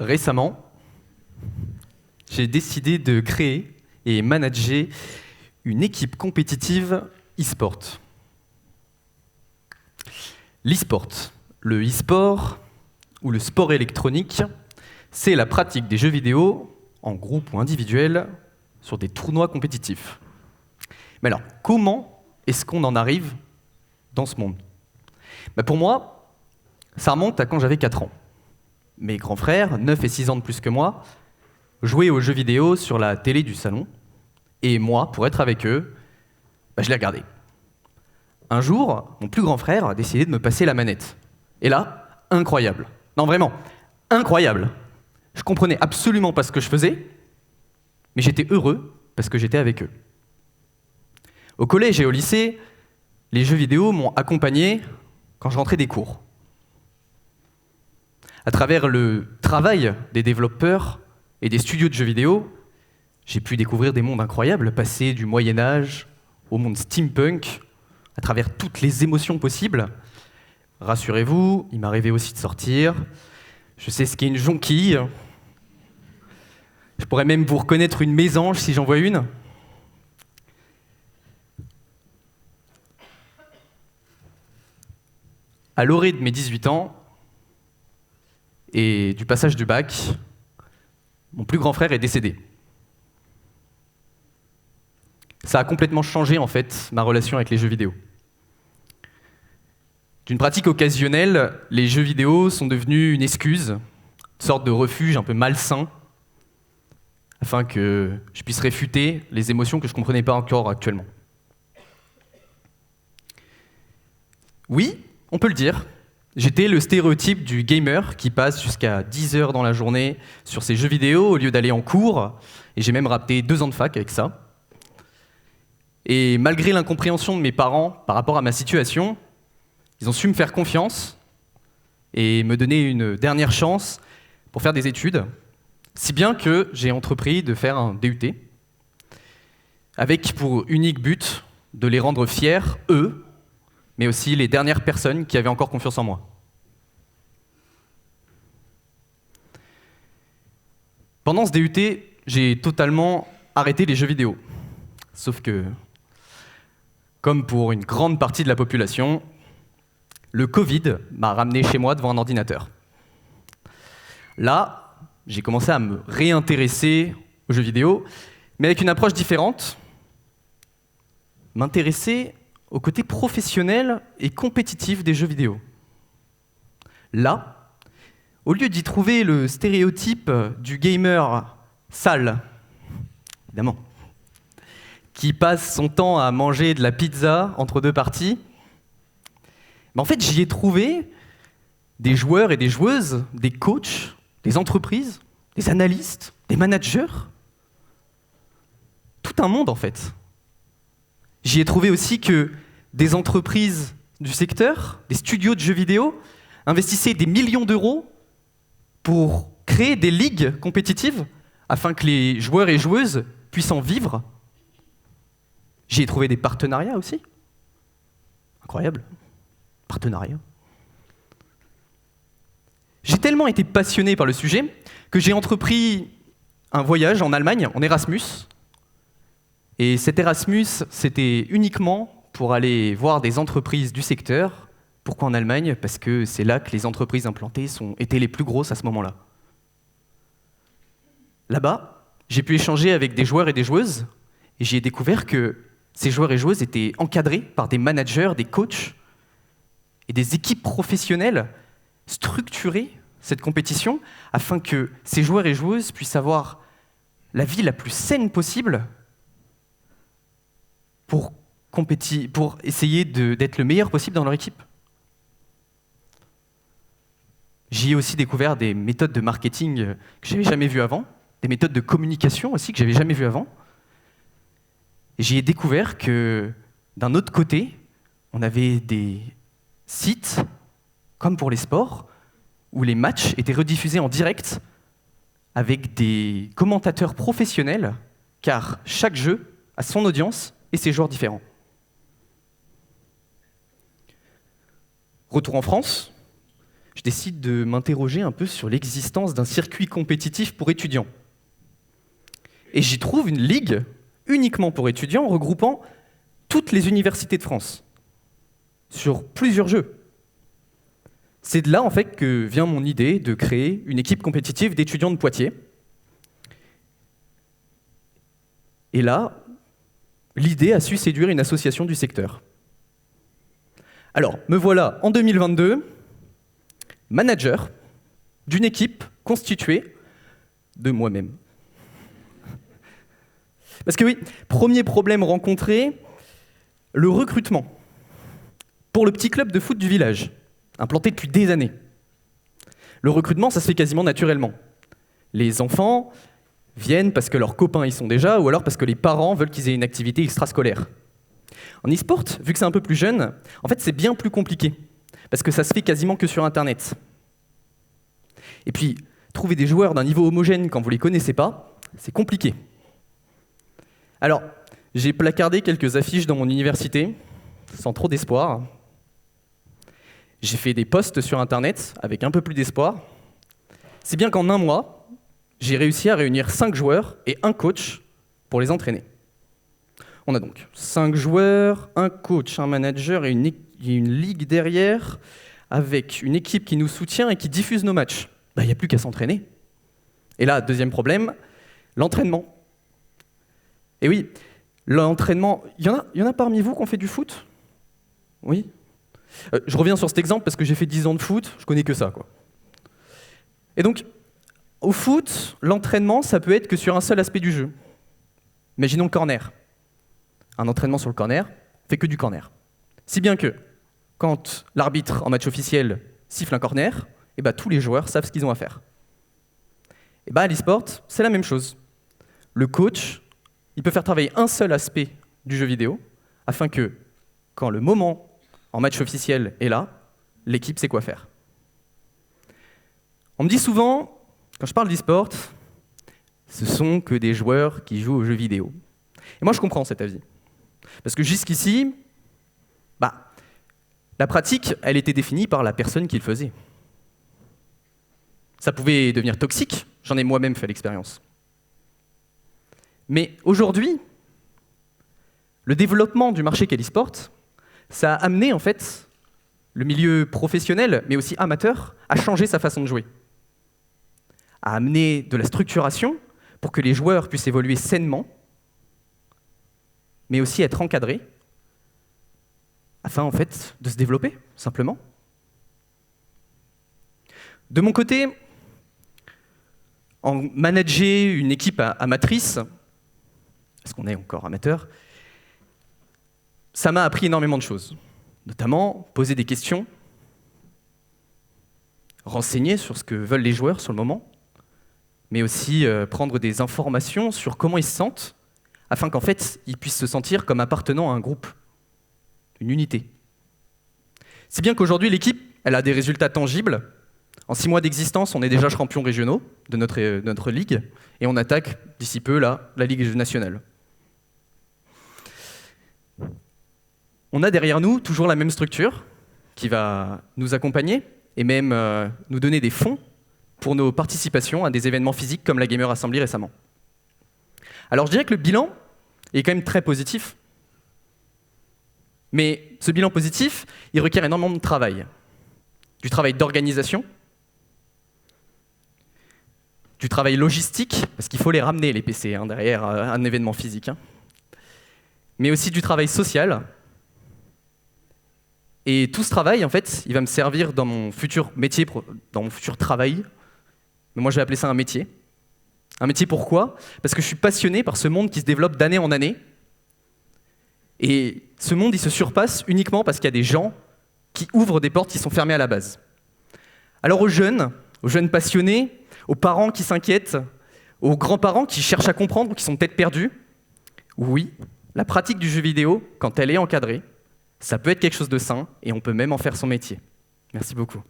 Récemment, j'ai décidé de créer et manager une équipe compétitive e-sport. L'e-sport, le e-sport ou le sport électronique, c'est la pratique des jeux vidéo, en groupe ou individuel, sur des tournois compétitifs. Mais alors, comment est-ce qu'on en arrive dans ce monde ? Pour moi, ça remonte à quand j'avais 4 ans. Mes grands frères, 9 et 6 ans de plus que moi, jouaient aux jeux vidéo sur la télé du salon, et moi, pour être avec eux, je les regardais. Un jour, mon plus grand frère a décidé de me passer la manette. Et là, incroyable. Non, vraiment, incroyable. Je comprenais absolument pas ce que je faisais, mais j'étais heureux parce que j'étais avec eux. Au collège et au lycée, les jeux vidéo m'ont accompagné quand je rentrais des cours. À travers le travail des développeurs et des studios de jeux vidéo, j'ai pu découvrir des mondes incroyables, passer du Moyen-Âge au monde steampunk, à travers toutes les émotions possibles. Rassurez-vous, il m'arrivait aussi de sortir. Je sais ce qu'est une jonquille. Je pourrais même vous reconnaître une mésange si j'en vois une. À l'orée de mes 18 ans et du passage du bac, mon plus grand frère est décédé. Ça a complètement changé, en fait, ma relation avec les jeux vidéo. D'une pratique occasionnelle, les jeux vidéo sont devenus une excuse, une sorte de refuge un peu malsain, afin que je puisse réfuter les émotions que je ne comprenais pas encore actuellement. Oui, on peut le dire, j'étais le stéréotype du gamer qui passe jusqu'à 10 heures dans la journée sur ses jeux vidéo au lieu d'aller en cours, et j'ai même raté 2 ans de fac avec ça. Et malgré l'incompréhension de mes parents par rapport à ma situation, ils ont su me faire confiance et me donner une dernière chance pour faire des études, si bien que j'ai entrepris de faire un DUT, avec pour unique but de les rendre fiers, eux, mais aussi les dernières personnes qui avaient encore confiance en moi. Pendant ce DUT, j'ai totalement arrêté les jeux vidéo. Sauf que, comme pour une grande partie de la population, le Covid m'a ramené chez moi devant un ordinateur. Là, j'ai commencé à me réintéresser aux jeux vidéo, mais avec une approche différente, m'intéresser au côté professionnel et compétitif des jeux vidéo. Là, au lieu d'y trouver le stéréotype du gamer sale, évidemment, qui passe son temps à manger de la pizza entre 2 parties, en fait, j'y ai trouvé des joueurs et des joueuses, des coachs, des entreprises, des analystes, des managers. Tout un monde, en fait. J'y ai trouvé aussi que des entreprises du secteur, des studios de jeux vidéo, investissaient des millions d'euros pour créer des ligues compétitives afin que les joueurs et joueuses puissent en vivre. J'y ai trouvé des partenariats aussi. Incroyable. Partenariat. J'ai tellement été passionné par le sujet que j'ai entrepris un voyage en Allemagne, en Erasmus. Et cet Erasmus, c'était uniquement pour aller voir des entreprises du secteur. Pourquoi en Allemagne ? Parce que c'est là que les entreprises implantées étaient les plus grosses à ce moment-là. Là-bas, j'ai pu échanger avec des joueurs et des joueuses, et j'ai découvert que ces joueurs et joueuses étaient encadrés par des managers, des coachs, et des équipes professionnelles structurer cette compétition afin que ces joueurs et joueuses puissent avoir la vie la plus saine possible pour essayer d'être le meilleur possible dans leur équipe. J'y ai aussi découvert des méthodes de marketing que j'avais jamais vues avant, des méthodes de communication aussi que j'avais jamais vues avant. Et j'y ai découvert que d'un autre côté, on avait des sites, comme pour les sports, où les matchs étaient rediffusés en direct avec des commentateurs professionnels, car chaque jeu a son audience et ses joueurs différents. Retour en France, je décide de m'interroger un peu sur l'existence d'un circuit compétitif pour étudiants. Et j'y trouve une ligue uniquement pour étudiants regroupant toutes les universités de France sur plusieurs jeux. C'est de là en fait que vient mon idée de créer une équipe compétitive d'étudiants de Poitiers. Et là, l'idée a su séduire une association du secteur. Alors, me voilà en 2022, manager d'une équipe constituée de moi-même. Parce que oui, premier problème rencontré, le recrutement pour le petit club de foot du village, implanté depuis des années. Le recrutement, ça se fait quasiment naturellement. Les enfants viennent parce que leurs copains y sont déjà, ou alors parce que les parents veulent qu'ils aient une activité extrascolaire. En e-sport, vu que c'est un peu plus jeune, en fait c'est bien plus compliqué, parce que ça se fait quasiment que sur Internet. Et puis, trouver des joueurs d'un niveau homogène quand vous ne les connaissez pas, c'est compliqué. Alors, j'ai placardé quelques affiches dans mon université, sans trop d'espoir. J'ai fait des posts sur Internet, avec un peu plus d'espoir. C'est bien qu'en un mois, j'ai réussi à réunir 5 joueurs et un coach pour les entraîner. On a donc 5 joueurs, un coach, un manager et une ligue derrière, avec une équipe qui nous soutient et qui diffuse nos matchs. Il n'y a plus qu'à s'entraîner. Et là, deuxième problème, l'entraînement. Et oui, l'entraînement, il y en a parmi vous qui ont fait du foot ? Oui. Je reviens sur cet exemple parce que j'ai fait 10 ans de foot, je connais que ça, quoi. Et donc, au foot, l'entraînement, ça peut être que sur un seul aspect du jeu. Imaginons le corner. Un entraînement sur le corner fait que du corner. Si bien que, quand l'arbitre en match officiel siffle un corner, tous les joueurs savent ce qu'ils ont à faire. À l'e-sport, c'est la même chose. Le coach, il peut faire travailler un seul aspect du jeu vidéo, afin que, quand le moment en match officiel est là, l'équipe sait quoi faire. On me dit souvent, quand je parle d'e-sport, ce sont que des joueurs qui jouent aux jeux vidéo. Et moi, je comprends cet avis. Parce que jusqu'ici, la pratique, elle était définie par la personne qui le faisait. Ça pouvait devenir toxique, j'en ai moi-même fait l'expérience. Mais aujourd'hui, le développement du marché qu'est l'e-sport, ça a amené en fait le milieu professionnel, mais aussi amateur, à changer sa façon de jouer. À amener de la structuration pour que les joueurs puissent évoluer sainement, mais aussi être encadrés, afin en fait de se développer, simplement. De mon côté, en manager une équipe amatrice, parce qu'on est encore amateur, ça m'a appris énormément de choses. Notamment poser des questions, renseigner sur ce que veulent les joueurs sur le moment, mais aussi prendre des informations sur comment ils se sentent, afin qu'en fait, ils puissent se sentir comme appartenant à un groupe, une unité. Si bien qu'aujourd'hui, l'équipe, elle a des résultats tangibles. En 6 mois d'existence, on est déjà champions régionaux de notre ligue, et on attaque d'ici peu la Ligue nationale. On a derrière nous toujours la même structure qui va nous accompagner et même nous donner des fonds pour nos participations à des événements physiques comme la Gamer Assembly récemment. Alors je dirais que le bilan est quand même très positif. Mais ce bilan positif, il requiert énormément de travail. Du travail d'organisation, du travail logistique, parce qu'il faut les ramener, les PC, derrière un événement physique. Mais aussi du travail social. Et tout ce travail, en fait, il va me servir dans mon futur métier, dans mon futur travail. Mais moi, je vais appeler ça un métier. Un métier pourquoi ? Parce que je suis passionné par ce monde qui se développe d'année en année. Et ce monde, il se surpasse uniquement parce qu'il y a des gens qui ouvrent des portes qui sont fermées à la base. Alors aux jeunes passionnés, aux parents qui s'inquiètent, aux grands-parents qui cherchent à comprendre ou qui sont peut-être perdus, oui, la pratique du jeu vidéo, quand elle est encadrée, ça peut être quelque chose de sain et on peut même en faire son métier. Merci beaucoup.